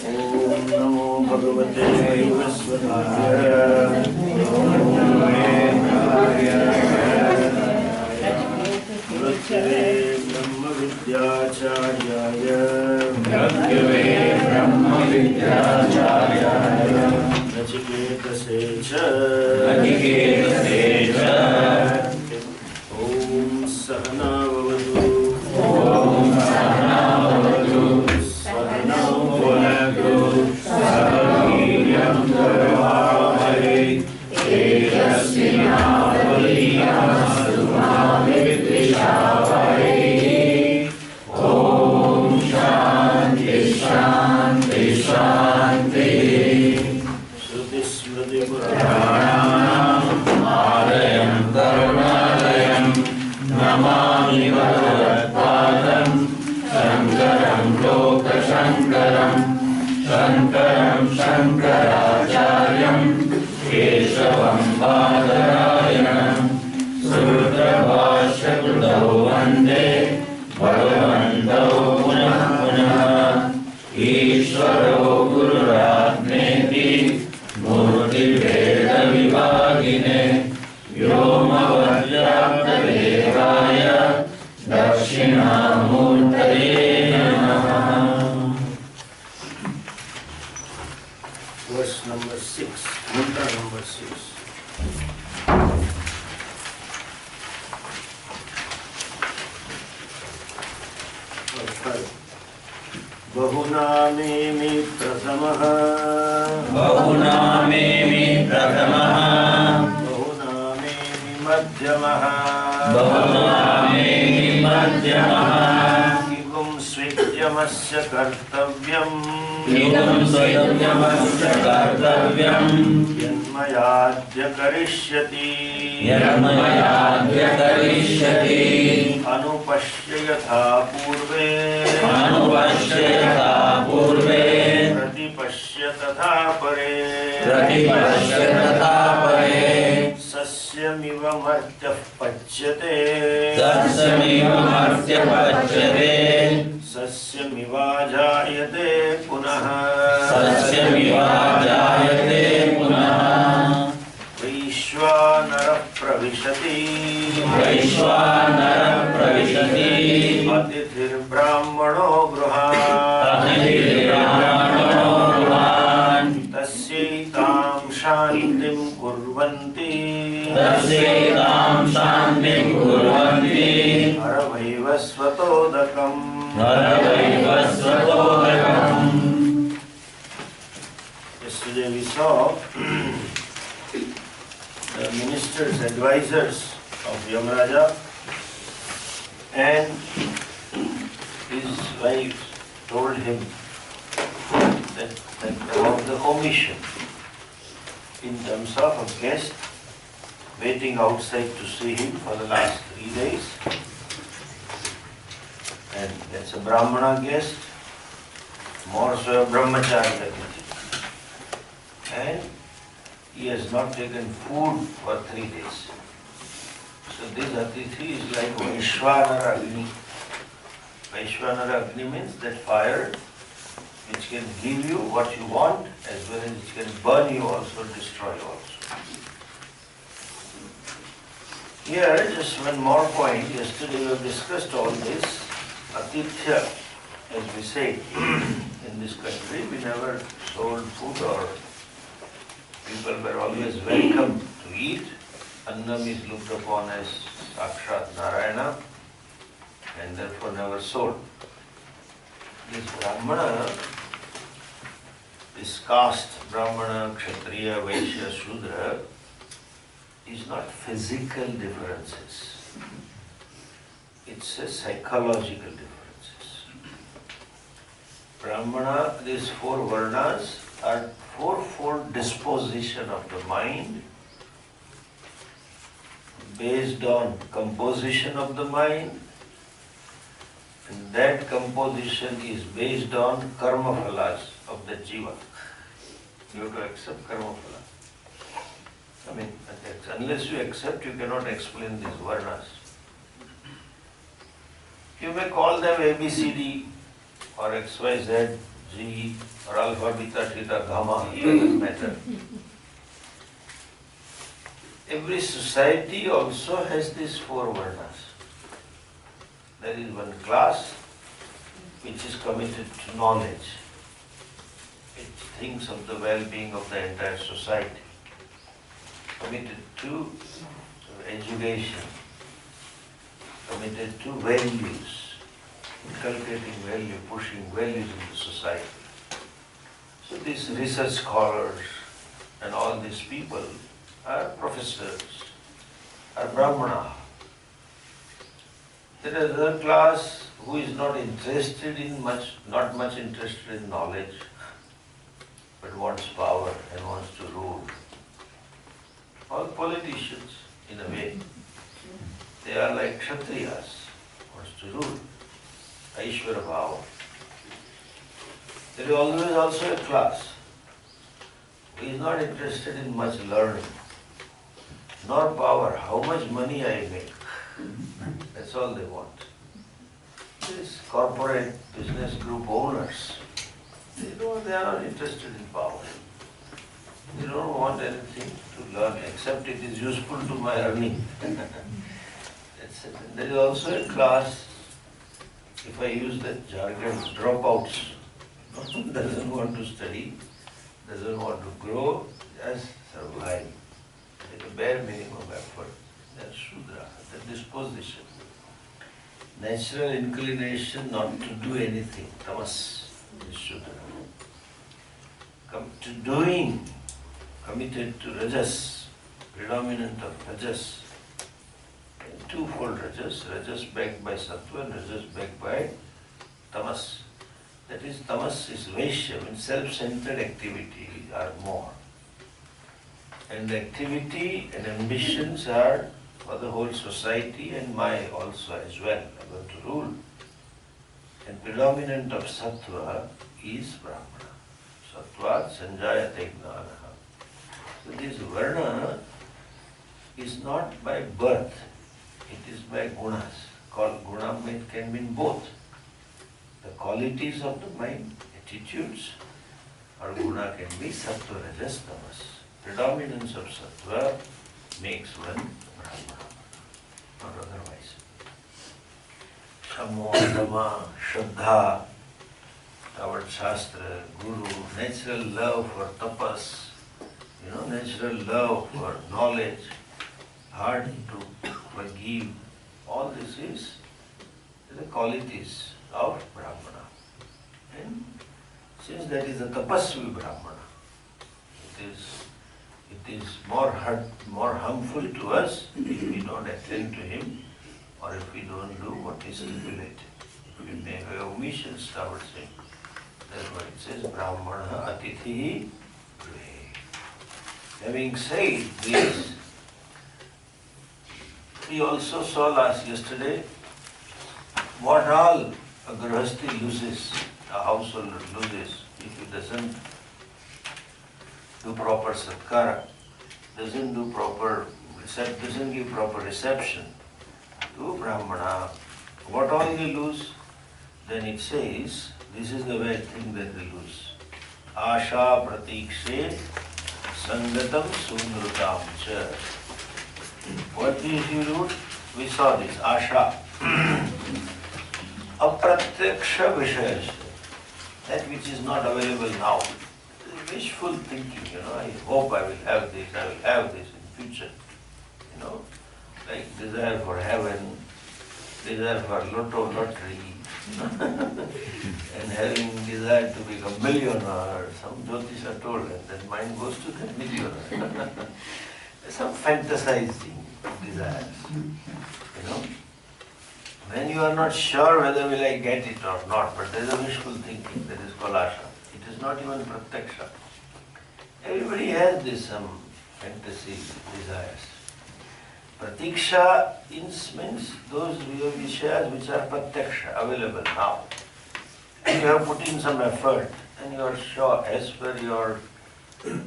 Om Namo Bhagavate Vasudevaya. Mrityave Brahma Vidyacharya. Nachiketa Secha. Om Sahana Vavatu. Sahanau Bhunaktu. Sahaviryam Karavavahai. Tejasvinavadhinastu ma vidvishavahai. Om Shanti Shanti Shanti. Shruti Smriti Puranam Alayam Karunalayam Namami Bhagavad-padam Shankaram Loka Shankaram Shankaram Shankaracharyam Keshavam Badarayanam Sutra Bhashya Kృతౌ Vande Bhagavantau Punah Punah Ishvaro Gururatmeti Murti Veda Vivagine Vyomavadyapta Devaya Dakshinamurtaye Namaha. Verse number 6, mantra number 6. Bahunamemi pratamaha. Bahunamemi pratamaha. Bahunamemi madhyamaha. Bahunamemi madhyamaha. Igum svidyamasya kartavyam. Igum svidyamasya kartavyam. Yanmayadya karishyati. Yanmayadya karishyati. Anupashya yatha purve. Anupashya yatha purve. Pratipashya tatha pare. Pratipashya tatha pare. Sasyamiva martyah pachyate. Sasyamiva martyah pachyate. Sasyamiva jayate punah. Sasyamiva jayate punah. Vaishvanara pravishati. Vaishvanara pravishati. Atithir brahmano gruhan. Atithir brahmano gruhan. Tasyaitam shantim kurvanti. Tasyaitam shantim kurvanti. Haravaiva svatodakam. Haravaiva svatodakam. Yesterday we saw the minister's advisors of Yamaraja and his wife told him that about the omission in terms of a guest waiting outside to see him for the last 3 days, and that's a Brahmana guest, more so a brahmachari Atithi, and he has not taken food for 3 days. So this Atithi is like Vaishvanara Agni. Vaishvanara Agni means that fire which can give you what you want as well as it can burn you also, destroy you also. Here, just one more point. Yesterday we have discussed all this. Atithya, as we say in this country, we never sold food or people were always welcome to eat. Annam is looked upon as Sakshat Narayana and therefore never sold. This Brahmana, this caste, Brahmana, Kshatriya, Vaishya, Shudra, is not physical differences. It's a psychological differences. Brahmana, these 4 varnas are fourfold disposition of the mind based on composition of the mind, and that composition is based on karma phalas of the jiva. You have to accept karma phala. I mean, unless you accept, you cannot explain these varnas. You may call them A, B, C, D or X, Y, Z, G or Alpha, Beta, Theta, Gamma, it doesn't matter. Every society also has these four varnas. There is one class which is committed to knowledge. It thinks of the well-being of the entire society. Committed to education. Committed to values. Inculcating value, pushing values in the society. So these research scholars and all these people are professors, are brahmana. There is another class who is not interested in not much interested in knowledge, but wants power and wants to rule. All politicians, in a way. They are like kshatriyas, wants to rule. Aishvara bhava. There is always also a class who is not interested in much learning, nor power, how much money I make. That's all they want. These corporate business group owners, they are not interested in power. They don't want anything to learn except it is useful to my earning. That's it. There is also a class, if I use that jargon, dropouts. Doesn't want to study, doesn't want to grow, just survive. With a bare minimum effort. That's Shudra, the disposition. Natural inclination not to do anything, tamas is Shudra. Come to doing, committed to rajas, predominant of rajas. Twofold rajas, rajas backed by sattva and rajas backed by tamas. That is, tamas is vaishya, means self-centered activity are more. And the activity and ambitions are for the whole society and my also as well. I'm going to rule. And predominant of sattva is brahmana. Sattva sanjayate gnanaha. So this varna is not by birth, it is by gunas. Guna can mean both. The qualities of the mind, attitudes, or guna can be sattva, rajas, tamas. Predominance of sattva makes one brahmana, not otherwise. Shamo, dhamma, shraddha, our shastra, guru, natural love for tapas, natural love for knowledge, hard to forgive, all this is the qualities of brahmana. And since that is a tapasvi brahmana, it is more harmful to us if we don't attend to him or if we don't do what is stipulated. If we make omissions towards him. That's why it says brahmana atithi dve. Having said this, we also saw yesterday what all a grihasti loses, a householder loses, if he doesn't do proper satkara, doesn't give proper reception to brahmana. What all they lose? Then it says, this is the very thing that they lose. Asha pratikshe sangatam sundrutam cha. What is you do? We saw this, asha. Apratyaksha vishayasya. That which is not available now. Wishful thinking, I hope I will have this in future. Like desire for heaven, desire for lottery, and having desire to become millionaire. Some Jyotisha told us that mind goes to the millionaire. Some fantasizing desires, When you are not sure whether will I get it or not, but there is a wishful thinking, that is called asha. It is not even pratyaksha. Everybody has this fantasy desires. Pratiksha means those vishayas which are pratyaksha, available now. You have put in some effort and you are sure, as per your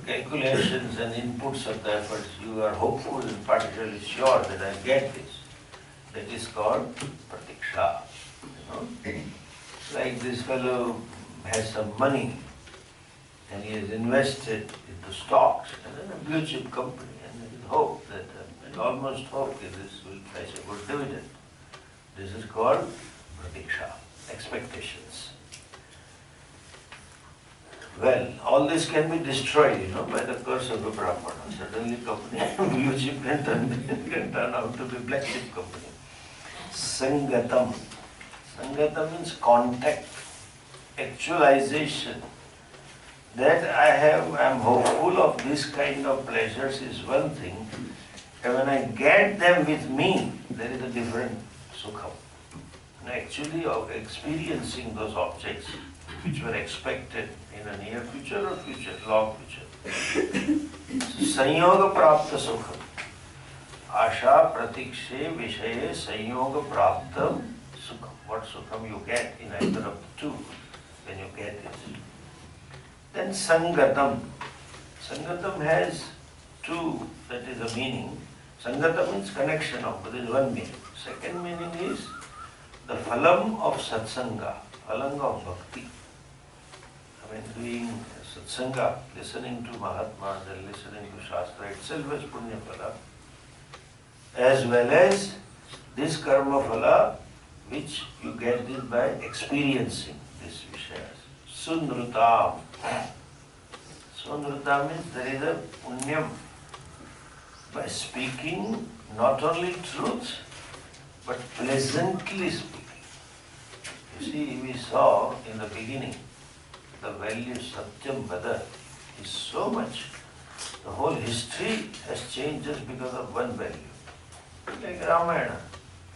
calculations and inputs of the efforts, you are hopeful and partially sure that I get this. That is called pratiksha. Like this fellow has some money and he has invested into stocks and then a blue chip company, and there is hope that, and almost hope that this will fetch a good dividend. This is called pratiksha, expectations. Well, all this can be destroyed, by the curse of a Brahmana. Suddenly company, blue chip can turn out to be black chip company. Sangatam. Sangatam means contact, actualization. That I am hopeful of this kind of pleasures is one thing, and when I get them with me, there is a different sukham. And actually of experiencing those objects which were expected in a near future or long future. Sanyoga prapta sukham. Asha pratikshe vishaye sanyoga prapta sukham. What sukham you get in either of the two when you get it. Then sangatam. Sangatam has two, that is a meaning. Sangatam means connection of, but there is one meaning. Second meaning is the phalam of satsanga, phalam of bhakti. Doing satsanga, listening to Mahatma and listening to Shastra itself is punya phala, as well as this karma phala which you get this by experiencing this vishayas. Sunrutam. Sunrutam means there is a punyam by speaking not only truth but pleasantly speaking. You see, we saw in the beginning the value Satyam Vada is so much. The whole history has changed just because of one value. Like Ramayana,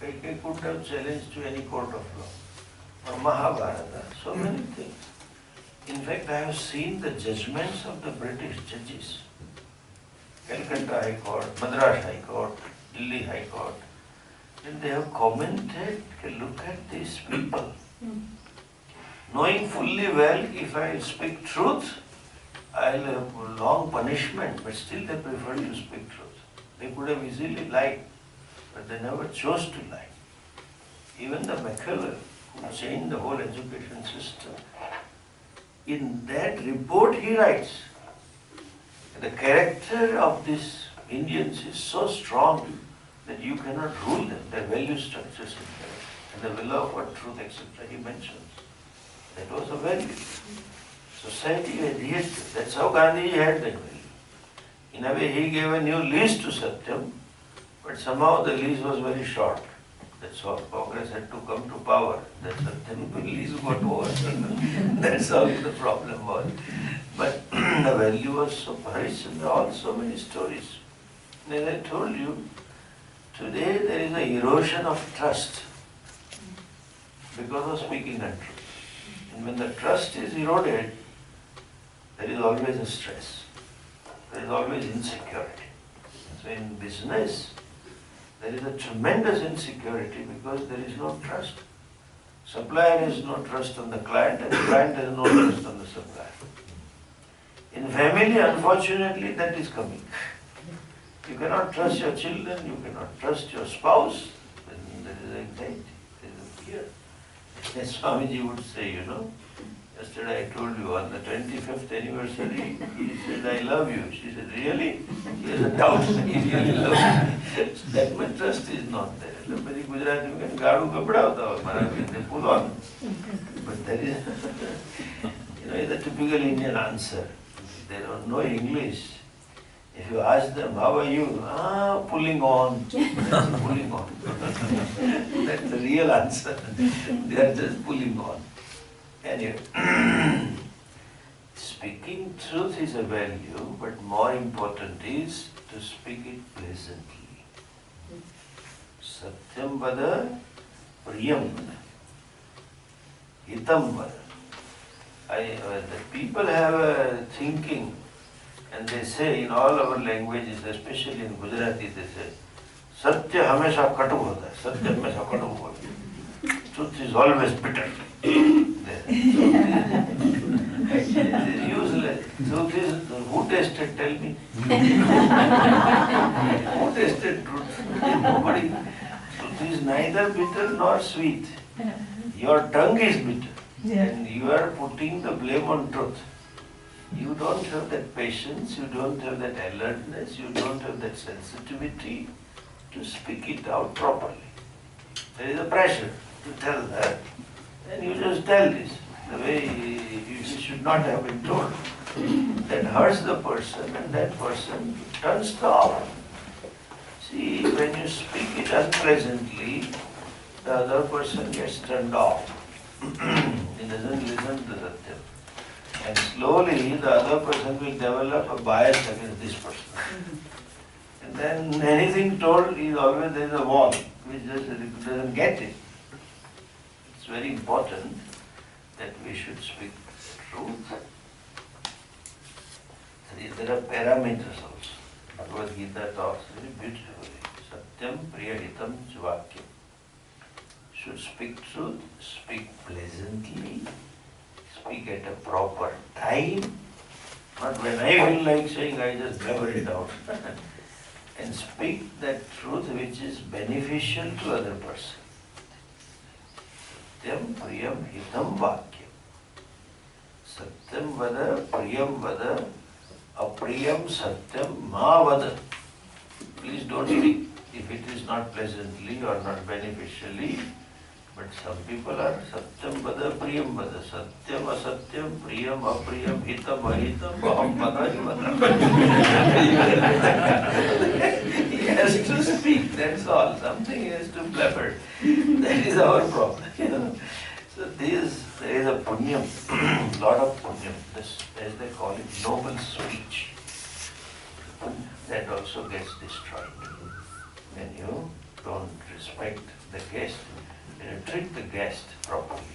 it could have challenged to any court of law. Or Mahabharata, so many things. In fact, I have seen the judgments of the British judges. Calcutta High Court, Madras High Court, Delhi High Court. And they have commented, look at these people. Knowing fully well, if I speak truth, I'll have long punishment, but still they prefer to speak truth. They could have easily lied, but they never chose to lie. Even the Machiavelli, who changed the whole education system, in that report he writes, the character of these Indians is so strong that you cannot rule them. Their value structures and the love for truth, etc. he mentions. That was a value. Society adhered to it. That's how Gandhi had that value. In a way, he gave a new lease to Satyam, but somehow the lease was very short. That's all. Congress had to come to power. That Satyam lease got over. That's all the problem was. But the value was so rich, and there are also many stories. And as I told you, today there is an erosion of trust because of speaking untruth. And when the trust is eroded, there is always a stress. There is always insecurity. So in business, there is a tremendous insecurity because there is no trust. Supplier has no trust on the client and the client has no trust on the supplier. In family, unfortunately, that is coming. You cannot trust your children, you cannot trust your spouse, then there is anxiety, there is a fear. As Swamiji would say, yesterday I told you on the 25th anniversary, he said, I love you. She said, really? He has a doubt that he really loves me. That much trust is not there. Somebody Gujarati can gaadu kapda hota hai, they pull on. But there is, it's a typical Indian answer. They don't know English. If you ask them, how are you? Pulling on. Pulling on. That's the real answer. They are just pulling on. Anyway, speaking truth is a value, but more important is to speak it pleasantly. Satyam vada, priyam vada, hitam vada. The people have a thinking, and they say in all our languages, especially in Gujarati, they say, Satya hamesha katu hota hai, Satya hamesha katu hota hai. Truth is always bitter. It is useless. Truth is, who tasted, tell me? Who tasted truth? Nobody. Truth Truth is neither bitter nor sweet. Your tongue is bitter. And you are putting the blame on truth. You don't have that patience, you don't have that alertness, you don't have that sensitivity to speak it out properly. There is a pressure to tell that, and you just tell this the way you should not have been told. That hurts the person, and that person turns off. See, when you speak it unpleasantly, the other person gets turned off. He doesn't listen to the Satyam. And slowly the other person will develop a bias against this person. And then anything told is always there is a wall which just doesn't get it. It's very important that we should speak truth. There are parameters also. Bhagavad Gita talks very beautifully. Satyam priyahitam chvakyam. Should speak truth, speak pleasantly, speak at a proper time, not when I feel like saying, I just blabber it out. And speak that truth which is beneficial to other person. Satyam priyam hitam vakyam. Satyam vada priyam vada apriyam satyam ma vada. Please don't speak if it is not pleasantly or not beneficially. But some people are satyam vada priyam vada. Satyam asatyam priyam apriyam hitam ahitam aham vada He has to speak, that's all. Something he has to blabber. That is our problem. So there is a punyam, lot of punyam. This, as they call it, noble speech. That also gets destroyed when you don't respect the guest. You treat the guest properly.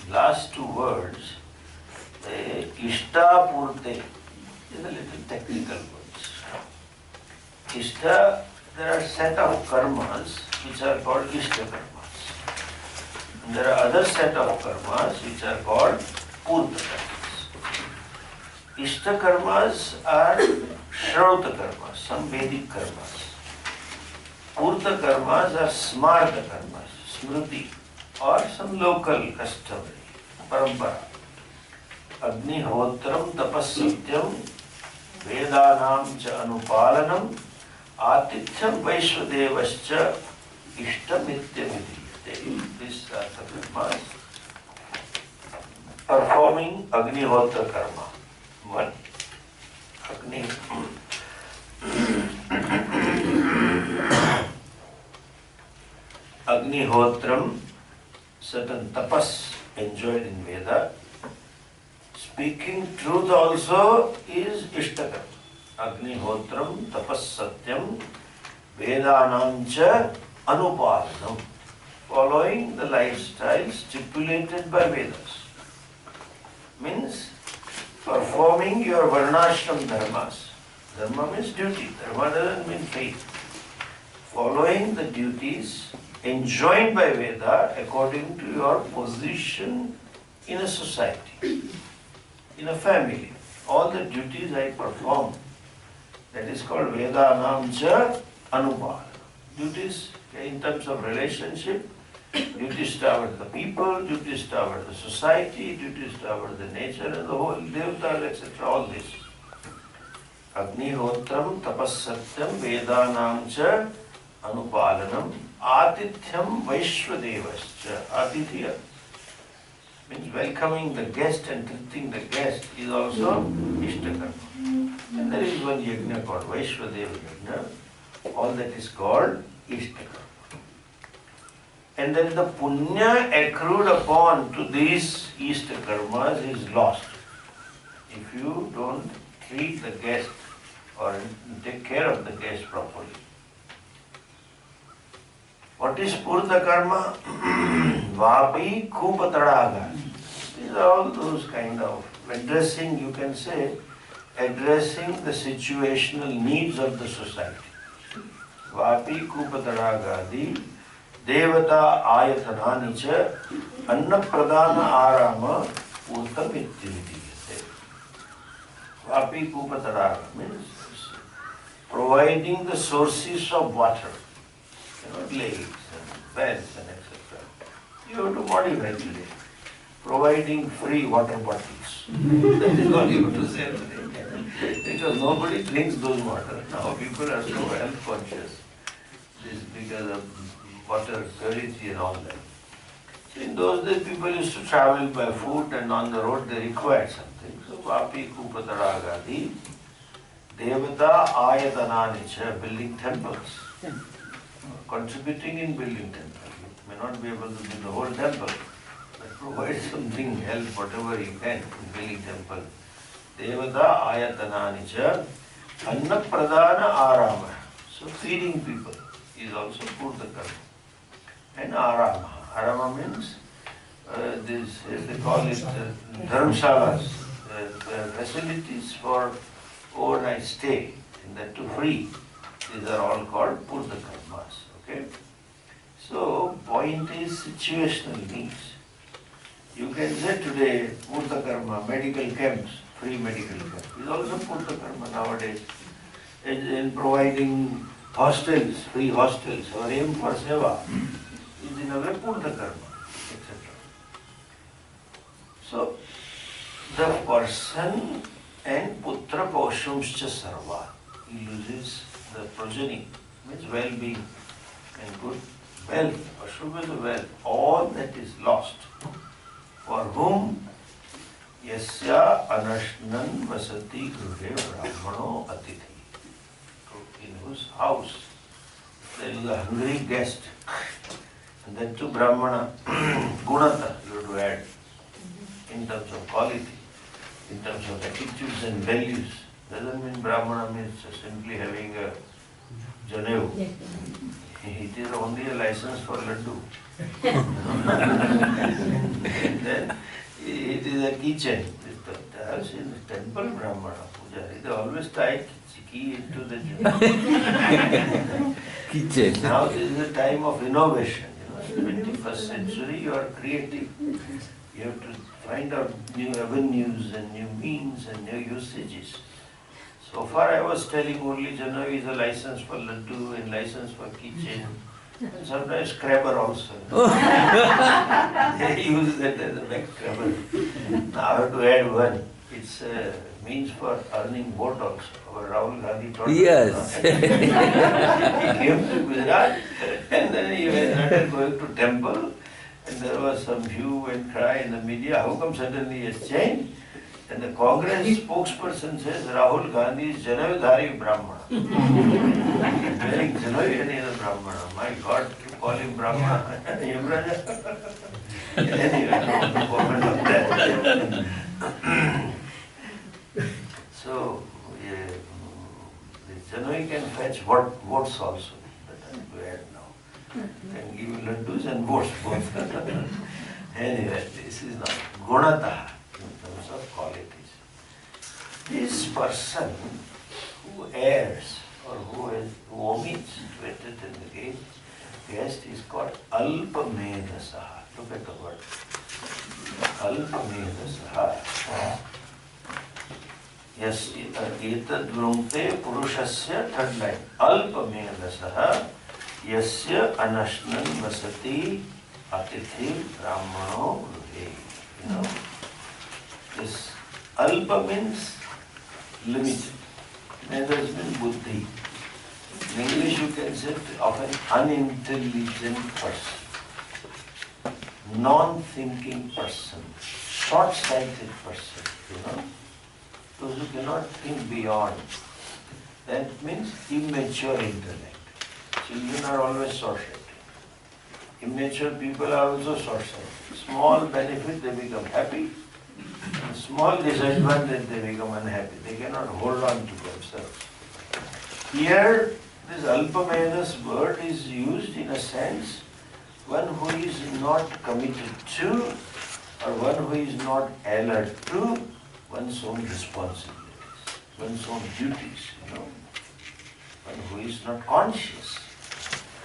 Last two words, ishta purte, is a little technical words. Ishta, there are set of karmas which are called ishta karmas. And there are other set of karmas which are called purta karmas. Ishta karmas are shrauta karmas, some Vedic karmas. Purta karmas are smarta karmas, smriti, or some local customary, parampara. Agnihotram tapasatyam vedanam cha anupalanam atithyam vaishvadevascha ishtamitya vidiyate. These are the karmas. Performing Agnihotra karma. One. Agnihotram, certain tapas enjoyed in Veda. Speaking truth also is ishtakam. Agnihotram tapas satyam vedanam cha anupalanam. Following the lifestyle stipulated by Vedas. Means performing your varnashram dharmas. Dharma means duty. Dharma doesn't mean faith. Following the duties enjoined by Veda according to your position in a society, in a family. All the duties I perform, that is called Vedanam cha anupalana. Duties in terms of relationship, duties toward the people, duties toward the society, duties toward the nature and the whole, devatas, etc. All this. Agnihotram tapasatyam vedanam cha anupalanam atithyam vaishvadevascha. Atithya means welcoming the guest and treating the guest is also ishtakarma. And there is one yajna called Vaishvadeva yajna. All that is called ishtakarma. And then the punya accrued upon to these ishtakarmas is lost. If you don't treat the guest or take care of the guest properly. What is purta karma? Vapi kupatadaga. These are all those kind of addressing, you can say, addressing the situational needs of the society. Vapi kupatadagadi devata ayathanani cha anna pradana arama purtam ityvidiyate. Vapi kupatadaga means providing the sources of water. legs and belts and etc. You have to modify today. Providing free water bottles. That is all you have to say today. Because nobody drinks those water. Now people are so health conscious. This is because of water purity and all that. So in those days people used to travel by foot and on the road they required something. So Vapi Kupataragadi, Devata Ayatananicha, building temples. Contributing in building temple. You may not be able to do the whole temple, but provide something, help whatever you can in building temple. Devata Ayatananicha, Anna Pradana Arama. So feeding people is also Purta Karma. And Arama. Arama means this, they call it dharmshalas, facilities for overnight stay, and that too free. These are all called Purta Karmas. Okay? So, point is situational needs. You can say today, Purta Karma, medical camps, free medical camps, is also Purta Karma nowadays. In providing hostels, free hostels, or aim for seva, is in a way Purta Karma, etc. So, the person and Putra Paushumscha Sarva, he loses the progeny, means well-being and good wealth, Ashubha is wealth, all that is lost. For whom Yasya Anashnan Vasati Gruhe Brahmano Atithi. In whose house there is a hungry guest, and then to Brahmana, Gunata you have to add, in terms of quality, in terms of attitudes and values. Doesn't mean Brahmana means simply having a Janev. It is only a license for laddu. And then it is a keychain. The house in the temple Brahmana Pujari, they always tie key into the keychain. Now this is a time of innovation. 21st century, you are creative. You have to find out new avenues and new means and new usages. So far I was telling only Janavi is a license for laddu and license for keychain. And sometimes scrabber also. They use that as a back scrabber. Now I have to add one. It's a means for earning vote also. Our Rahul Gandhi taught us. Yes. He came to Gujarat and then he started going to temple. And there was some hue and cry in the media, how come suddenly he has changed? And the Congress spokesperson says Rahul Gandhi is Janavadhari Brahmana. Wearing Janavi and he is a Brahmana. My God, you call him Brahmana. Yamraja. Anyway, no comment on that. So, the Janavi can fetch votes also. That I have to add now. Can give you laddus and votes both. Anyway, this is not Gunata in terms of qualities. This person who errs or who omits to entertain the guest is called Alpamedasaha. Look at the word. Alpamedasaha. Yes, etad vrungte purushasya, third line. Alpamedasaha yasya anashnan vasati atithi brahmano vruhe. You know, this alpa means limited. Medas means buddhi. In English you can say of an unintelligent person, non-thinking person, short-sighted person, you know. Those who cannot think beyond. That means immature intellect. Children are always short-sighted. Immature people are also short-sighted. Small benefit they become happy, and small disadvantage they become unhappy. They cannot hold on to themselves. Here, this Alpamedas word is used in a sense, one who is not committed to, or one who is not alert to one's own responsibilities, one's own duties, you know. One who is not conscious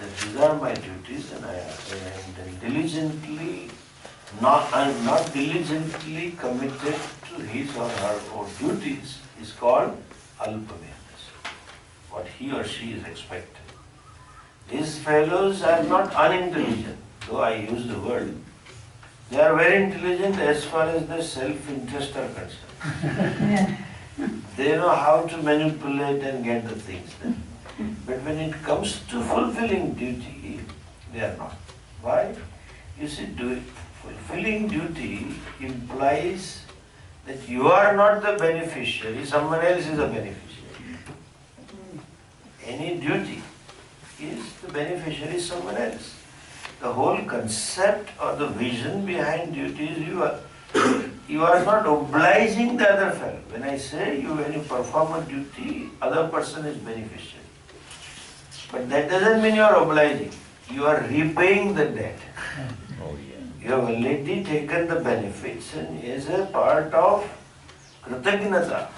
that these are my duties and I am diligently, I'm not diligently committed to his or her own duties is called Alpamedas. What he or she is expected. These fellows are not unintelligent, though I use the word. They are very intelligent as far as their self-interest are concerned. They know how to manipulate and get the things done. But when it comes to fulfilling duty, they are not. Why? You see, fulfilling duty implies that you are not the beneficiary, someone else is a beneficiary. Any duty is the beneficiary is someone else. The whole concept or the vision behind duty is you are not obliging the other fellow. When I say when you perform a duty, other person is beneficiary. But that doesn't mean you are obliging. You are repaying the debt. You have already taken the benefits and as a part of kritagnata,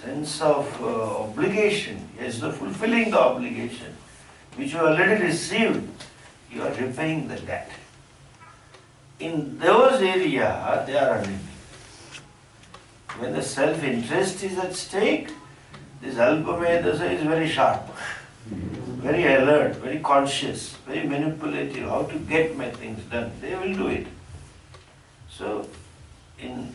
sense of obligation, as the fulfilling the obligation, which you already received, you are repaying the debt. In those areas, they are unlimited. When the self-interest is at stake, this Alpamedasa is very sharp, very alert, very conscious, very manipulative, how to get my things done. They will do it. So, in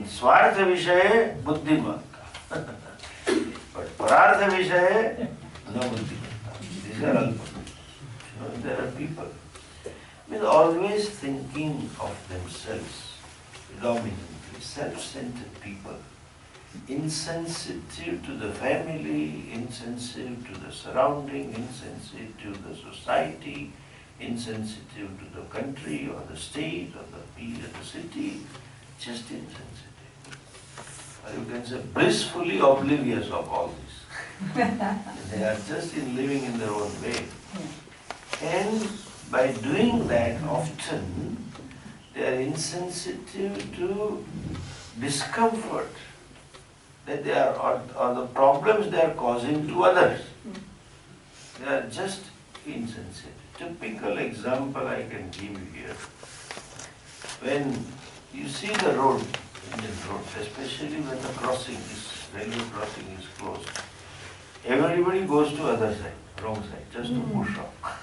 Swartha Vishaye, Buddhimanta. But Parartha Vishaye, no Buddhimanta. These are Alpamedasa. There are people with always thinking of themselves, predominantly self-centered people, insensitive to the family, insensitive to the surrounding, insensitive to the society, insensitive to the country or the state or the city, just insensitive. Or you can say blissfully oblivious of all this. They are just living in their own way. And by doing that, often they are insensitive to discomfort that they are, or the problems they are causing to others. They are just insensitive. Typical example I can give you here. When you see the road, Indian road, especially when the railway crossing is closed, everybody goes to other side, wrong side, just to push off.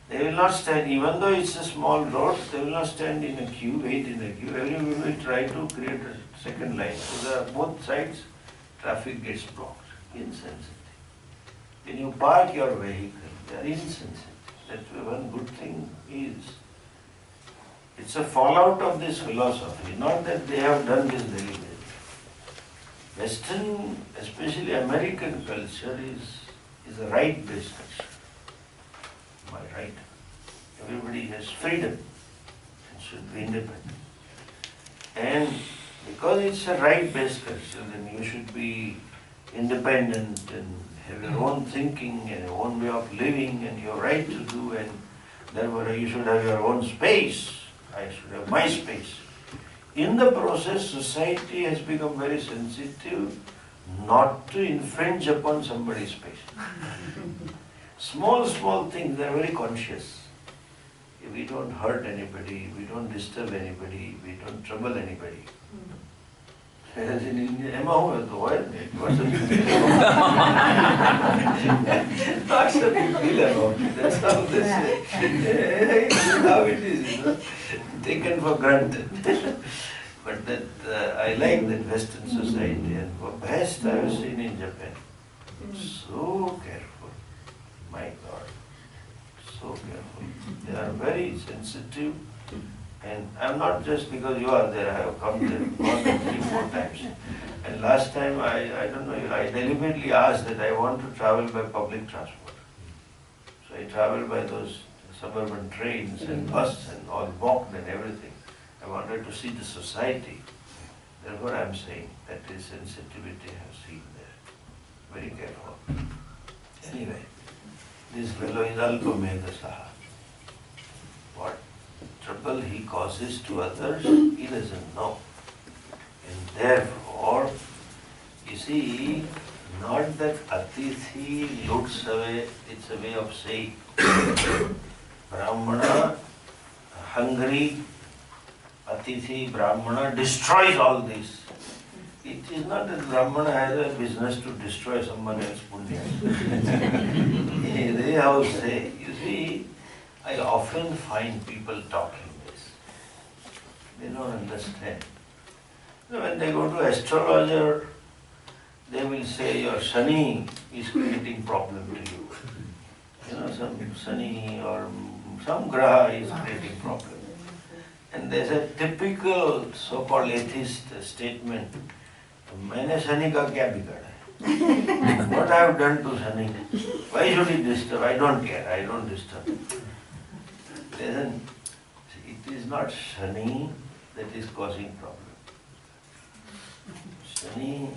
They will not stand, even though it's a small road, they will not stand in a queue, wait in a queue. Everyone will try to create a second line. So both sides, traffic gets blocked. Insensitive. When you park your vehicle, they are insensitive. That's one good thing is, it's a fallout of this philosophy, not that they have done this deliberately. Western, especially American culture is a right-based culture. My right. Everybody has freedom and should be independent. And because it's a right-based culture, then you should be independent and have your own thinking and your own way of living and your right to do, and therefore you should have your own space. I should have my space. In the process, society has become very sensitive not to infringe upon somebody's space. Small things, they are very conscious. We don't hurt anybody, we don't disturb anybody, we don't trouble anybody. Whereas in India, what's the big deal Not so big deal about it, that's how they say. This is how it is, taken for granted. But that I like that Western society, and for best I have seen in Japan. So careful. My God, so careful. They are very sensitive, and I'm not just because you are there, I have come there more than 3-4 times. And last time, I don't know, I deliberately asked that I want to travel by public transport. So I traveled by those suburban trains and bus and all walked and everything. I wanted to see the society. Therefore I'm saying that is sensitivity I have seen there. Very careful. Anyway. This fellow is Alpamedasa. What trouble he causes to others, he doesn't know. And therefore, you see, not that Atithi loots away, it's a way of saying. Brahmana, hungry, Atithi, Brahmana destroys all this. It It is not that Brahmana has a business to destroy someone else's punya. They have say, you see, I often find people talking this. They don't understand. When they go to astrologer, they will say your Shani is creating problem to you. Some Shani or some Graha is creating problem. And there's a typical so-called atheist statement, मैंने शनि का क्या बिगाड़ा है? What I have done to Shani? Why should he disturb? I don't care, I don't disturb. Listen, it is not Shani that is causing problem. Shani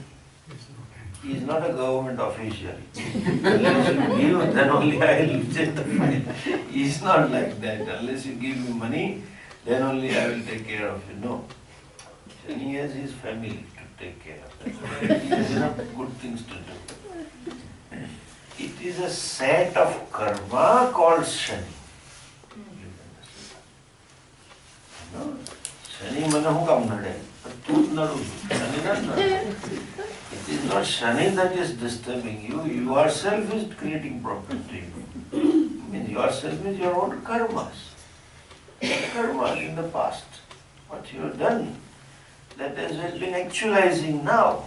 is not a government official. Unless you give, then only I will check the file. He is not like that. Unless you give me money, then only I will take care of you. No. Shani has his family to take care of. He has enough good things to do. It is a set of karma called Shani. No? Shani manahu kam nade. But tu nadu. Shani not nadu. It is not Shani that is disturbing you. You yourself is creating problem to you. Means yourself is your own karmas. Karma in the past, what you have done, that has been actualizing now.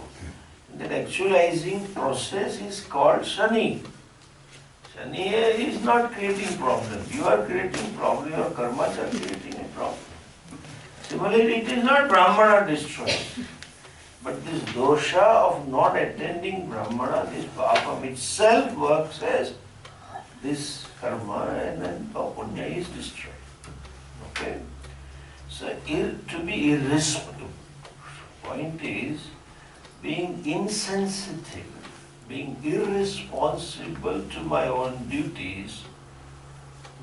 That actualizing process is called Shani. Shani is not creating problem. You are creating problem, your karmas are creating a problem. Similarly, it is not Brahmana destroyed. But this dosha of not attending Brahmana, this Papam itself works as this karma and then punya is destroyed. Okay? So, to be irresponsible, point is, being insensitive, being irresponsible to my own duties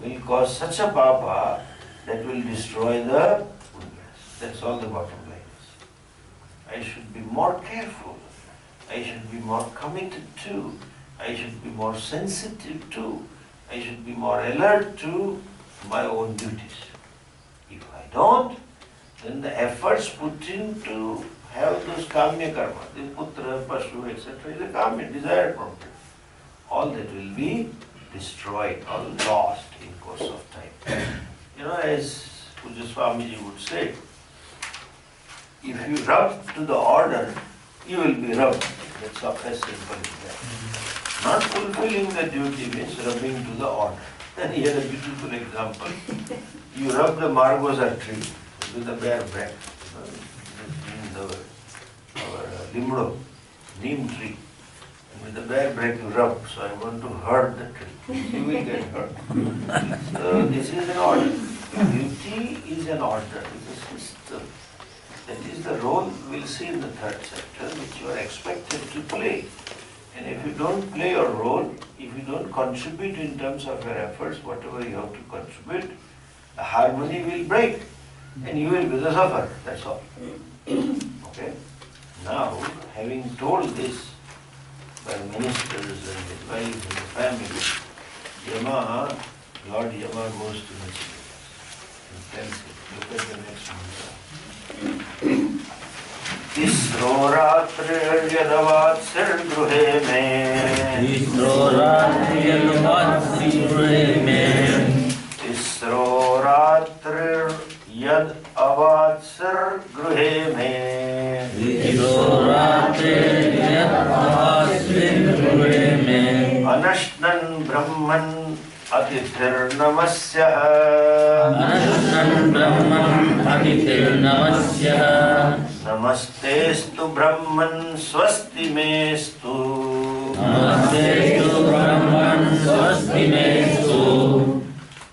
will cause such a papa that will destroy the punyas. That's all the bottom line is. I should be more careful. I should be more committed to. I should be more sensitive to. I should be more alert to my own duties. If I don't, then the efforts put in to have those kamya karma, the putra, pashu, etc. is a kamya, desired property. All that will be destroyed, all lost in course of time. As Puja Swamiji would say, if you rub to the order, you will be rubbed. That's as simple as that. Not fulfilling the duty means rubbing to the order. And here a beautiful example. You rub the margosa tree with a bare back. Our limdo, neem tree. And with the bare back you rub. So I want to hurt the tree. You will get hurt. So this is an order. Duty is an order, it's a system. That is the role we'll see in the third sector, which you are expected to play. And if you don't play your role, if you don't contribute in terms of your efforts, whatever you have to contribute, the harmony will break and you will be the sufferer, that's all. Okay? Now, having told this by ministers and his wife and the family, Lord Yama goes to Nachiketas and tells him, look at the next mantra. Tisro ratriryadavatsirgruhe me. Tisro ratriryadavatsirgruhe me. Tisro ratriryadavatsirgruhe me. Tisro ratriryadavatsirgruhe me. Anashnan brahman atithir namasyah. Anashnan brahman atithir namasyah. Namastestu Brahman swasti mestu. Namastestu Brahman swasti mestu.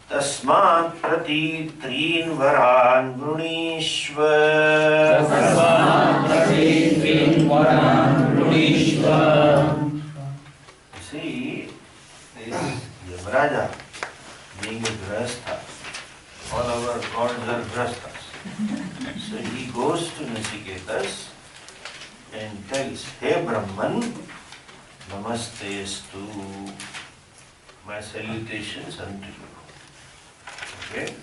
Tasmat prati trin varan vrunishva. Tasmat prati trin varan vrunishva. See, this Yamaraja, being a grahastha, all our gods are grahasthas. So he goes to Nachiketas and tells, Hey Brahman, Namastestu, my salutations unto you. Okay?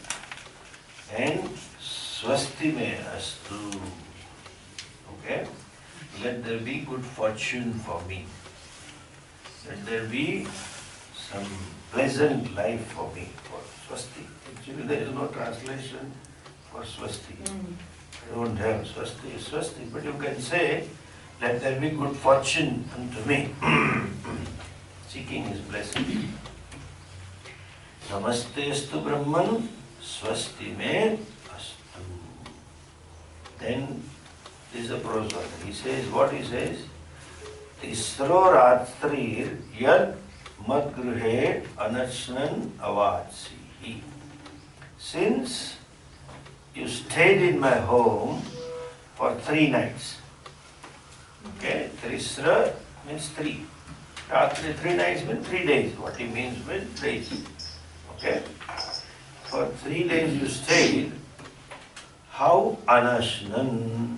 And Swasti me astu. Okay? let there be good fortune for me. Let there be some pleasant life for me, for Swasti. Actually, there is no translation for Swasti. I don't have Swasti is Swasti, but you can say, let there be good fortune unto me. Seeking his blessing. Namastestu Brahman Swasti me astu. Then this is a prosody. He says, what he says? Tisro ratrir yad madgruhe anachnan avadsi. Since you stayed in my home for 3 nights. Okay, Trisra means 3. Ratri 3 nights means 3 days. What he means means days. Okay? For 3 days you stayed. How anashnan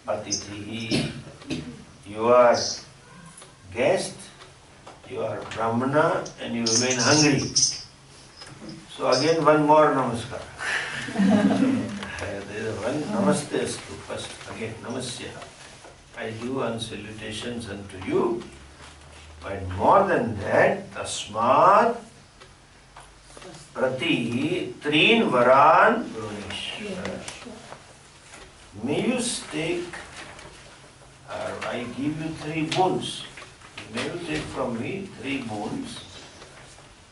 atitihi. You are guest, you are brahmana, and you remain hungry. So again one more namaskar. There is one namaste astu first. Again namasya. I do salutations unto you. But more than that, tasmat prati trin varan brunishwara. May you take, or I give you 3 boons. May you take from me 3 boons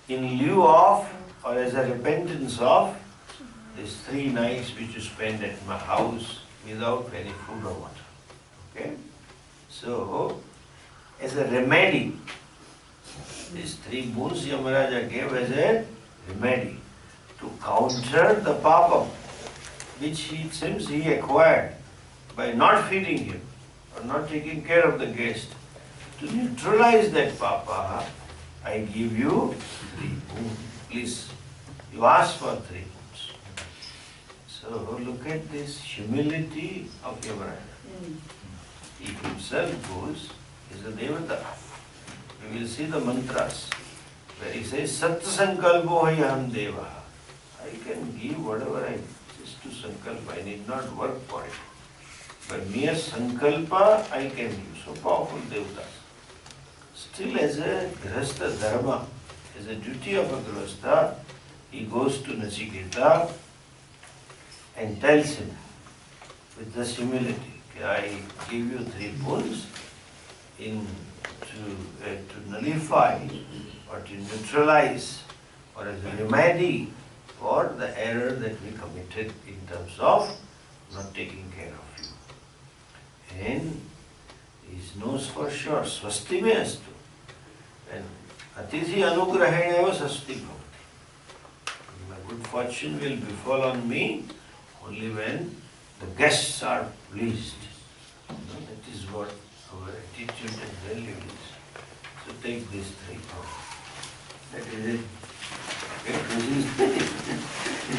in lieu of, or as a repentance of, these 3 nights which you spend at my house without any food or water. Okay? So, as a remedy, these 3 boons Yamaraja gave as a remedy to counter the papa which it seems he acquired by not feeding him or not taking care of the guest. To neutralize that papa, I give you 3 boons. Please, you ask for 3 boons. So look at this humility of Yamaraja. He himself goes, is a devata. We will see the mantras where he says, Sat sankalpo hayam deva. I can give whatever I wish to sankalpa. I need not work for it. But mere sankalpa I can give. So powerful devatas. Still as a grihastha dharma, as a duty of a grihastha, he goes to Nachiketa and tells him with this humility, I give you 3 boons to nullify or to neutralize or as a remedy for the error that we committed in terms of not taking care of you. And he knows for sure, swasti me astu. And atithi anugrahena eva swasti bhavati. My good fortune will befall on me only when the guests are pleased. That is what our attitude and value is. So take these 3 points. That is it. Okay, this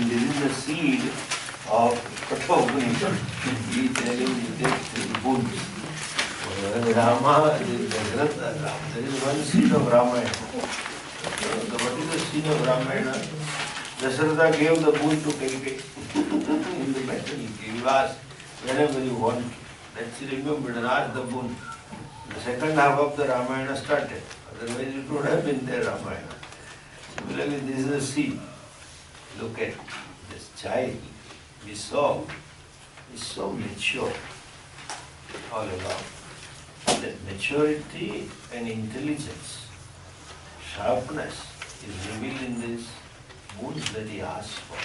is the seed of Kathopanishad. He is telling you take 3 boons. Rama, there is one seed of Ramayana. What is the seed of Ramayana? Dasharatha gave the boon to Kaikeyi in the battle. He asked whenever you want. Let's remember and ask the boon. The second half of the Ramayana started. Otherwise it would have been there Ramayana. Similarly, this is the seed. Look at this child. We saw is so mature all along. That maturity and intelligence, sharpness is revealed in these boons that he asks for.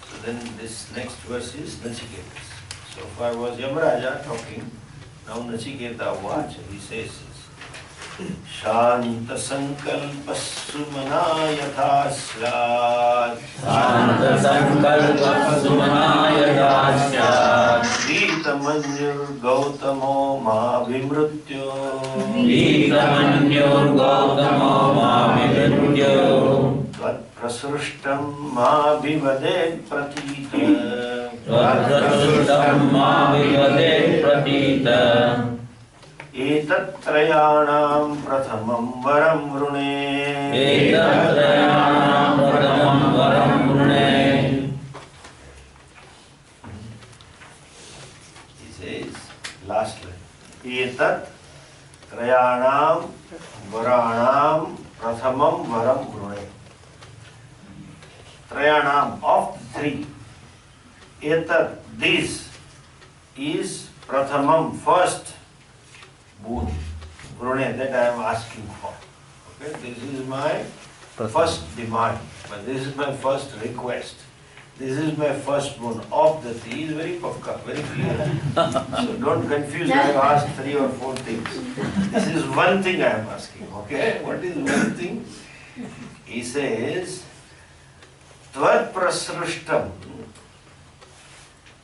So then this next verse is Nachiketas. So far was Yamaraja talking, now Nachiketa watch, he says Shanta Sankalpasu Manayatha Slat Shanta Sankalpasu Manayatha Slat Vitamanyur Gautamo Mabhimrutyo Vitamanyur Gautamo Mabhimrutyo Tvat Prasrushtam Mabhivade Pratita Tvat Mabhivade Pratita Etatrayanam Prathamam Varam Vrune Etatrayanam Prathamam Varam Vrune. He says, last Trayanam, of the three. Etat, this is prathamam, first boon. Brune, that I am asking for. Okay, this is my first demand, but this is my first request. This is my first boon. Of the three is very pakka, very clear. So don't confuse, I have asked 3 or 4 things. This is one thing I am asking, okay? What is one thing? He says, Tvat prasrushtam.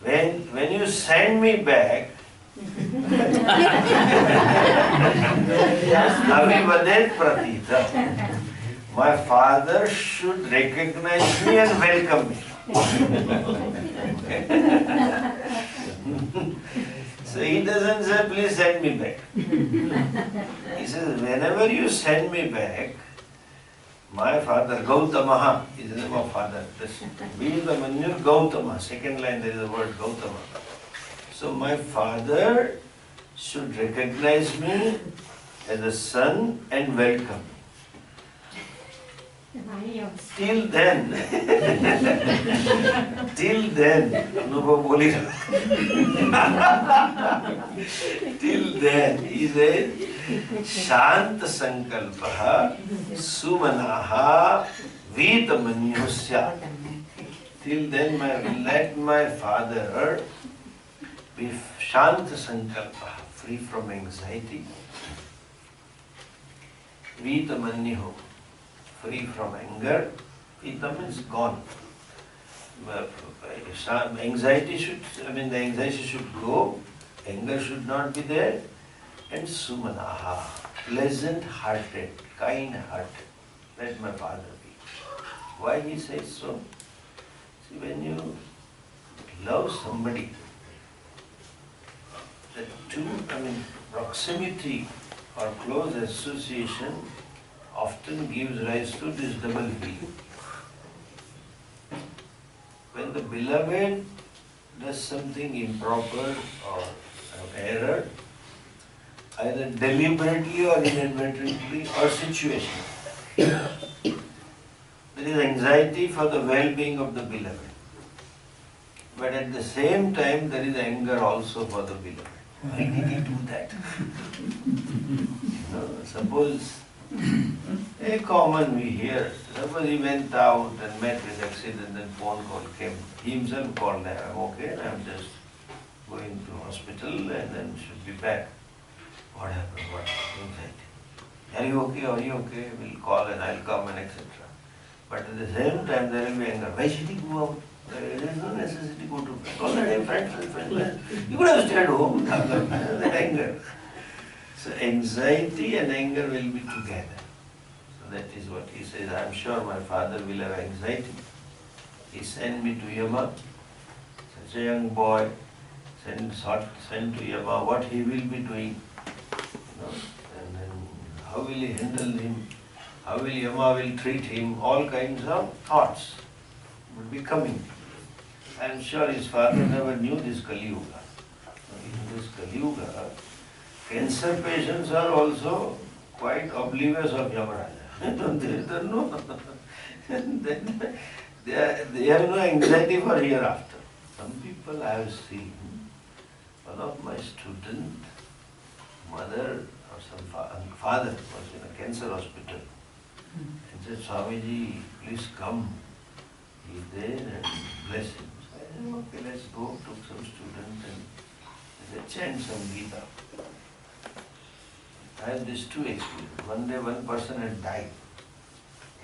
When you send me back, Avivadet pratita. My father should recognize me and welcome me. So he doesn't say, please send me back. He says, whenever you send me back, my father, Gautamaha, is the name of father. Vidya Mandir, Gautama. Second line there is the word Gautama. So my father should recognize me as a son and welcome me. Till then, Anubhav boli till then, he says, Shant Sankalpaha Sumanaha Vitamanyusya. Till then, let my father be Shant Sankalpaha, free from anxiety. Vitamanyuhu, free from anger. Vita means gone. Anxiety the anxiety should go, anger should not be there. And Sumanaha, pleasant-hearted, kind-hearted. Let my father be. Why he says so? See, when you love somebody, the proximity or close association often gives rise to this double feeling. When the beloved does something improper or error, either deliberately or inadvertently or situationally, there is anxiety for the well-being of the beloved. But at the same time, there is anger also for the beloved. Why did he do that? Suppose, a common we hear, suppose he went out and met with accident and phone call came. He himself called, I'm okay, I'm just going to hospital and then should be back. What happened? What anxiety? Are you okay? Are you okay? We'll call and I'll come and etc. But at the same time there will be anger. Why should he go out? There is no necessity to go to bed. All the day friends. You could have stayed home. That anger. So anxiety and anger will be together. So that is what he says. I am sure my father will have anxiety. He sent me to Yama. Such a young boy. Sent to Yama. What he will be doing. And then how will he handle him? How will Yama will treat him? All kinds of thoughts would be coming. I am sure his father never knew this Kali Yuga. In this Kali Yuga, cancer patients are also quite oblivious of Yamaraja. They know. They have no anxiety for hereafter. Some people I have seen, one of my students, mother or some father was in a cancer hospital and said, Swamiji, please come. He's there and bless him. So I said, okay, let's go. Took some students and they said, chant some Gita. I had these two experiences. One day one person had died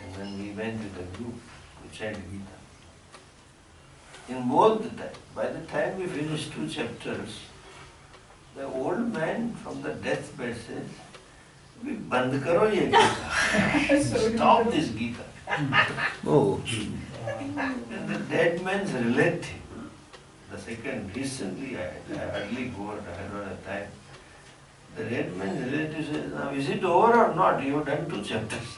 and then we went with a group to chant Gita. In both the time, by the time we finished 2 chapters, the old man from the deathbed says, "Band karo ye Gita. Stop this Gita." Oh. And the dead man's relative, the second, recently I hardly go out, I don't have time. The dead man's relative says, now is it over or not? You have done 2 chapters.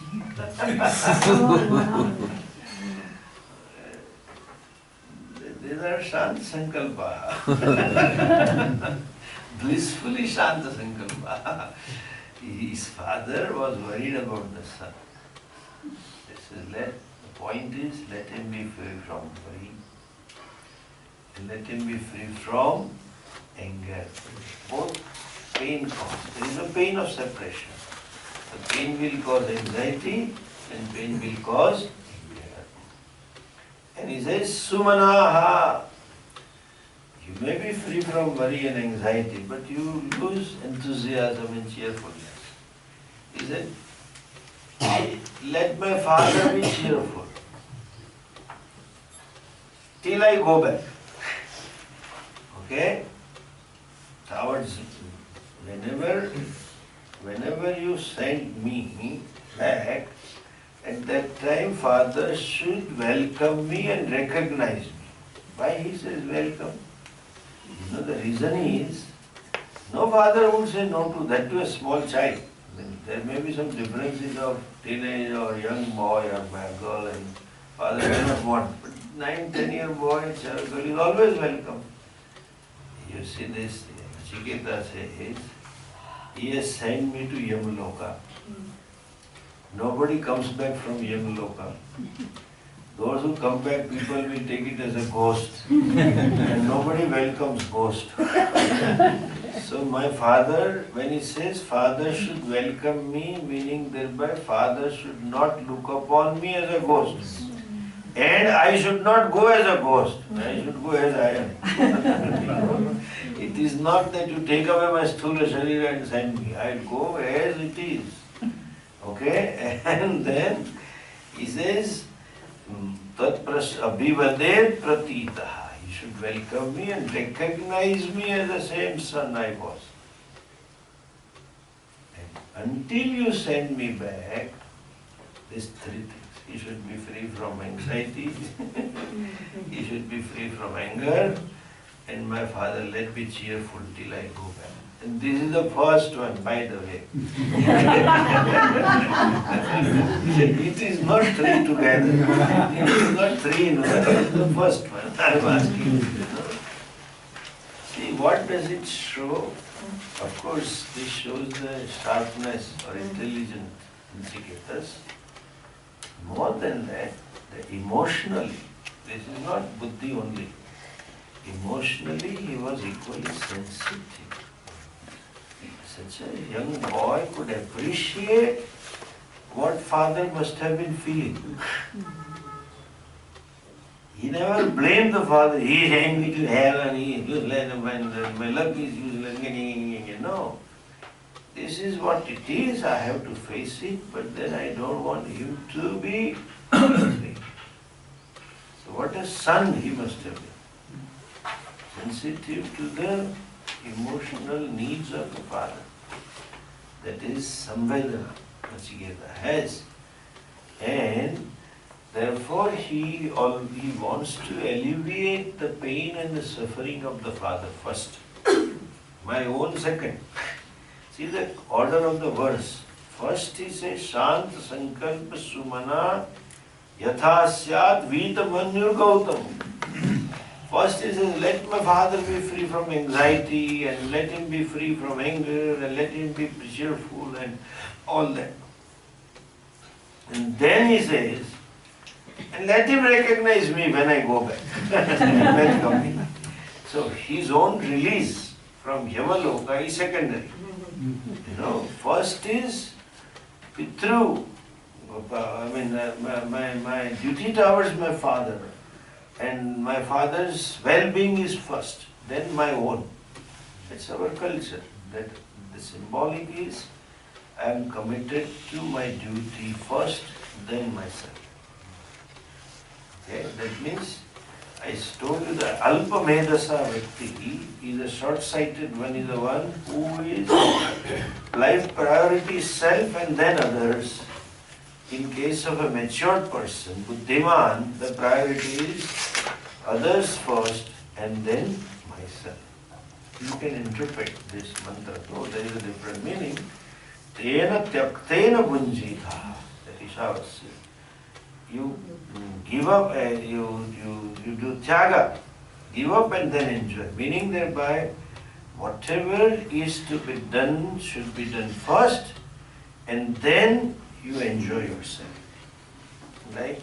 These are Shant Sankalpa. Blissfully Shanta Sankalpa. His father was worried about the son. He says, let the point is, let him be free from worry. And let him be free from anger. Both pain cause. There is a pain of separation. The pain will cause anxiety and pain will cause anger. And he says, Sumanaha. You may be free from worry and anxiety, but you lose enthusiasm and cheerfulness. He said, let my father be cheerful till I go back. Okay? Towards whenever you send me back, at that time father should welcome me and recognize me. Why he says welcome? You know, the reason is, no father would say no to that to a small child. There may be some differences of teenage or young boy or girl, and father may not want. But 9-10-year boy, child, girl is always welcome. You see this, Chiketa says, he has sent me to Yamaloka. Nobody comes back from Yamaloka. Those who come back, people will take it as a ghost. And nobody welcomes ghost. So my father, when he says father should welcome me, meaning thereby father should not look upon me as a ghost. And I should not go as a ghost. I should go as I am. It is not that you take away my sthula sharira and send me. I will go as it is. Okay? And then he says, Tat abhivadet pratitaha. You should welcome me and recognize me as the same son I was. And until you send me back, these three things. He should be free from anxiety, he should be free from anger, and my father, let me cheerful till I go back. And this is the first one, by the way. It is not three together. It is not three in one. It is the first one. I am asking you. See, what does it show? Of course, this shows the sharpness or intelligence in Chiketas. More than that, emotionally, this is not buddhi only. Emotionally, he was equally sensitive. Such a young boy could appreciate what father must have been feeling. He never blamed the father. He sent me to hell and he is useless and my luck is useless. No. This is what it is. I have to face it, but then I don't want him to be angry. So what a son he must have been. Sensitive to the emotional needs of the father. That is samvedana, Nachiketa has. And therefore he wants to alleviate the pain and the suffering of the father first. My own second. See the order of the verse. First he says, Shant Sankalpa Sumana Yatha Syat Vita Manyur Gautam. First he says, let my father be free from anxiety and let him be free from anger and let him be cheerful and all that. And then he says, and let him recognize me when I go back. Welcome me. So his own release from Yamaloka is secondary. First is Pitru. My duty towards my father. And my father's well-being is first, then my own. It's our culture. That the symbolic is, I am committed to my duty first, then myself. Okay, that means, I told you the Alpa Medasa Vakti is a short-sighted one, is the one who is life priority self and then others. In case of a matured person, Buddhiman, the priority is others first and then myself. You can interpret this mantra. No, there is a different meaning. Tena tyaktena bunjita. That is ours. You give up, you do tyaga. Give up and then enjoy. Meaning thereby, whatever is to be done should be done first and then you enjoy yourself. Like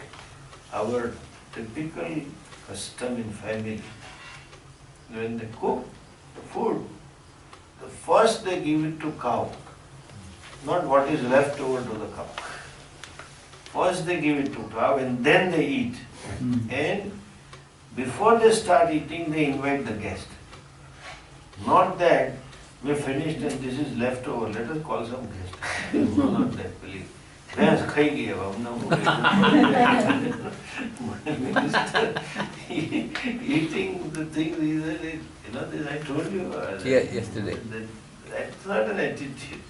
our typical custom in family, when they cook the food, the first they give it to cow, not what is left over to the cow. First they give it to cow and then they eat. And before they start eating, they invite the guest. Not that we finished and this is left over, let us call some guest. No, not that, believe. Minister eating the things, you know, this I told you. Yesterday. That's not an attitude.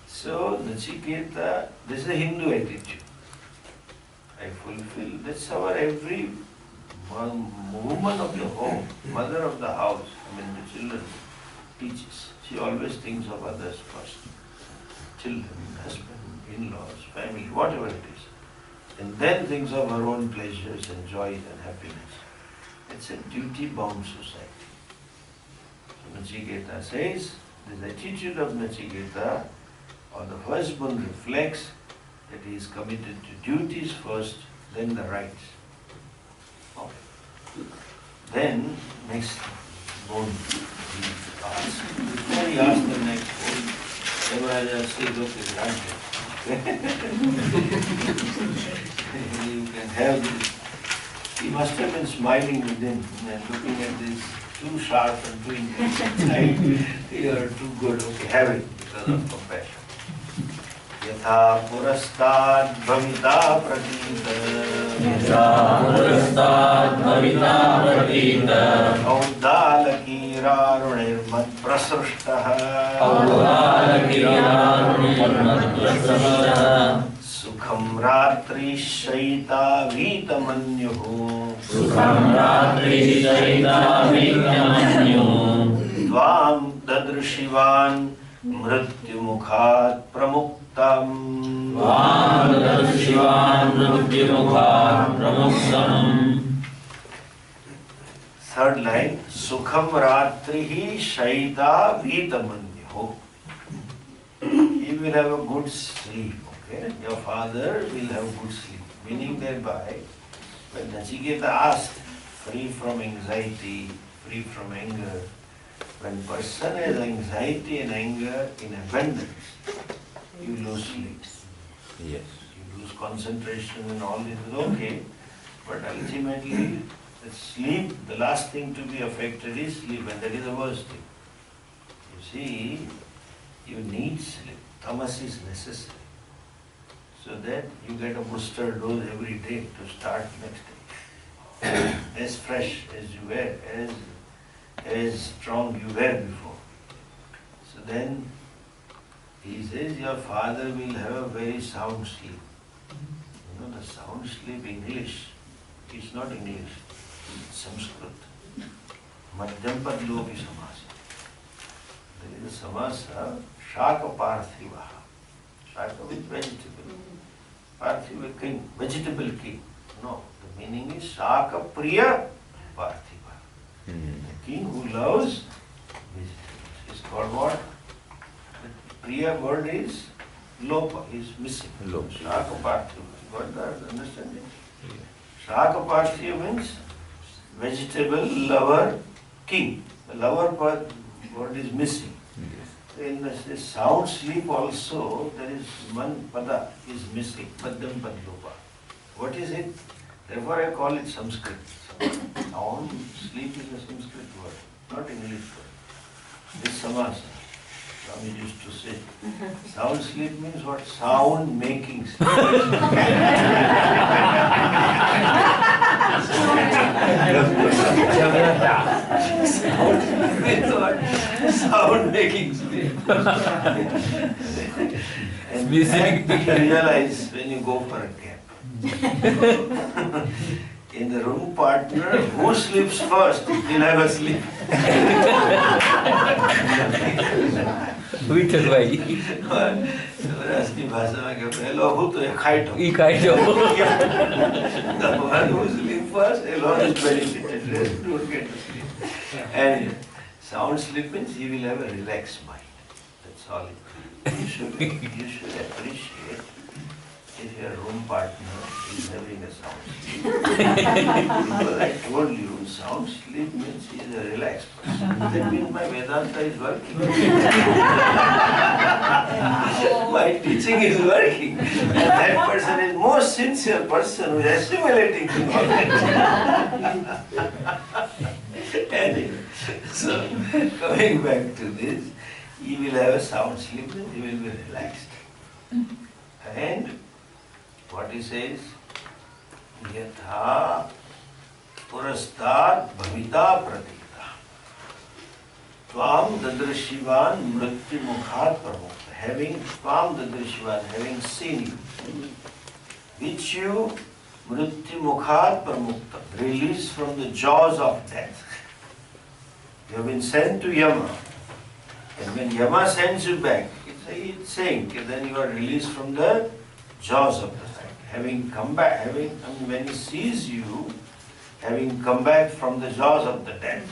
So, Nachiketa, this is a Hindu attitude. I fulfill, that's our every woman of the home, mother of the house, the children, teaches. She always thinks of others first. Children, husband, in-laws, family, whatever it is. And then thinks of her own pleasures and joys and happiness. It's a duty-bound society. So Nachiketa says, this attitude of Nachiketa, or the husband reflects that he is committed to duties first, then the rights. Okay. Then, next bone he asks. Before he asks the next bone, Devaraja says, okay, you can have this. He must have been smiling within and looking at this too sharp and too intense. You are too good, okay, have it because of compassion. Yatha purastad bhavita pratita Audalakirarunirmat prasrushtaha Sukham ratri shaita vitamanyuhu Dvam dadrshivan mrityumukhat pramuktam Third line, Sukham ratrihi shaita vitamanyuhu. He will have a good sleep, okay? Your father will have good sleep. Meaning thereby, when Nachiketa asked, free from anxiety, free from anger, when person has anxiety and anger in abundance, you lose sleep. Yes. You lose concentration and all this is okay, but ultimately the sleep, the last thing to be affected is sleep, and that is the worst thing. You see, you need sleep. Tamas is necessary. So that you get a booster dose every day to start next day. As fresh as you were, as strong you were before. So then he says your father will have a very sound sleep. You know the sound sleep English, it's not English, it's Sanskrit. Madhyampat lopi samasa. There is a samasa, shaka parthivaha. Shaka means vegetable. Parthiva king, vegetable king. No, the meaning is shaka priya parthiva. The king who loves vegetables is called what? The priya word is lopa, is missing. Shaka parthiva. You got that understanding? Shaka parthiva means vegetable lover king. The lover word is missing. In the sound sleep also, there is one pada is missing, padam padlopa. What is it? Therefore I call it Sanskrit. Sound sleep is a Sanskrit word, not English word. This samasa, Swami used to say. Sound sleep means what? Sound making sleep. Sound making sleep. And that you realize when you go for a camp. In the room partner, who sleeps first, he'll have a sleep. Whittle bhai. Rasty bhasha mein kehte hello hu to khai to. E khai to. The one who sleeps first, alone is benefited. Rest don't get to sleep. And sound sleep means he will have a relaxed mind. That's all it means. You should appreciate if your room partner is having a sound sleep. Because I told you, sound sleep means he is a relaxed person. That means my Vedanta is working. My teaching is working. And that person is most sincere person who is assimilating knowledge. Anyway, so coming back to this, he will have a sound sleep and he will be relaxed. And what he says, yatha purastat bhavita pratikta tvam dadrishivan mrityu mukhat pramukta. Having tvam dadrishivan, having seen you, which you mrityu mukhat pramukta, released from the jaws of death. You have been sent to Yama. And when Yama sends you back, it's saying then you are released from the jaws of the fact. Having come back, when he sees you, having come back from the jaws of the death,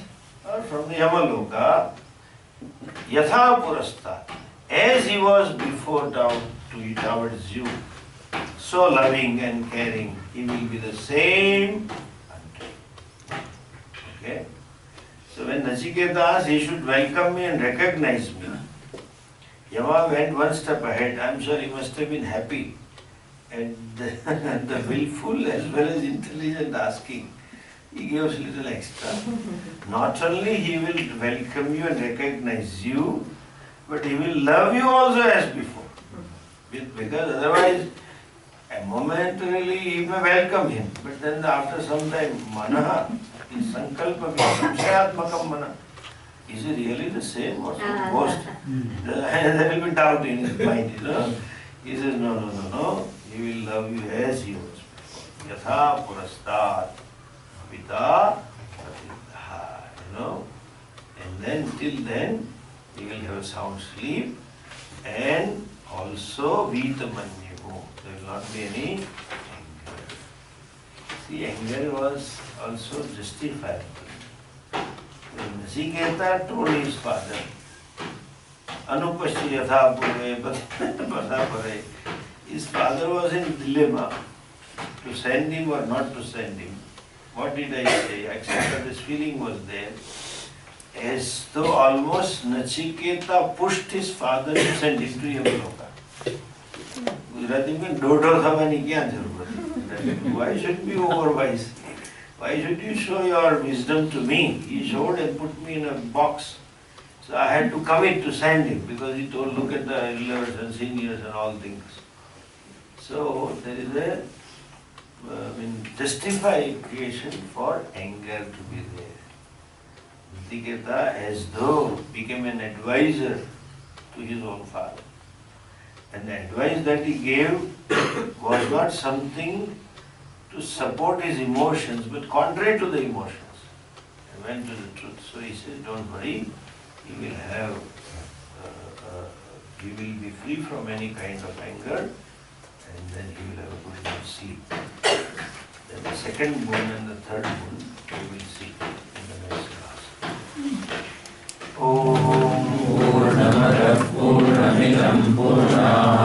or from the Yamaloka, yatha purastat, as he was before towards you, so loving and caring, he will be the same unto you. Okay? So when Nachiketa asked, he should welcome me and recognize me. Yama went one step ahead. I am sure he must have been happy. And the willful as well as intelligent asking, he gives a little extra. Not only he will welcome you and recognize you, but he will love you also as before. Because otherwise, momentarily he may welcome him, but then after some time, manaha, his sankalpa, samshayatmakam mana. Is he really the same or some ghost? There will be doubt in his mind, He says, no. He will love you as he was before. Yatha purastat bhavita pratikta. And then, till then, he will have a sound sleep and also vitamanyu. There will not be any anger. See, anger was also justified. When Nachiketa told his father, Anupashya yatha purve pada pare, his father was in dilemma to send him or not to send him. What did I say? Except that this feeling was there. As though almost Nachiketa pushed his father to send him to Yamaloka. Gujarati means dodo thamani kya jarurat. Why should be overwise? Why should you show your wisdom to me? He showed and put me in a box. So I had to commit to send him because he told, look at the elders and seniors and all things. So there is a justification for anger to be there. Nachiketa as though became an advisor to his own father. And the advice that he gave was not something to support his emotions, but contrary to the emotions. He went to the truth. So he says, don't worry, he will be free from any kind of anger, and then he will have a good night's sleep. Then the second boon and the third boon we will see in the next class. Om Purnamada Purnamidam Purnam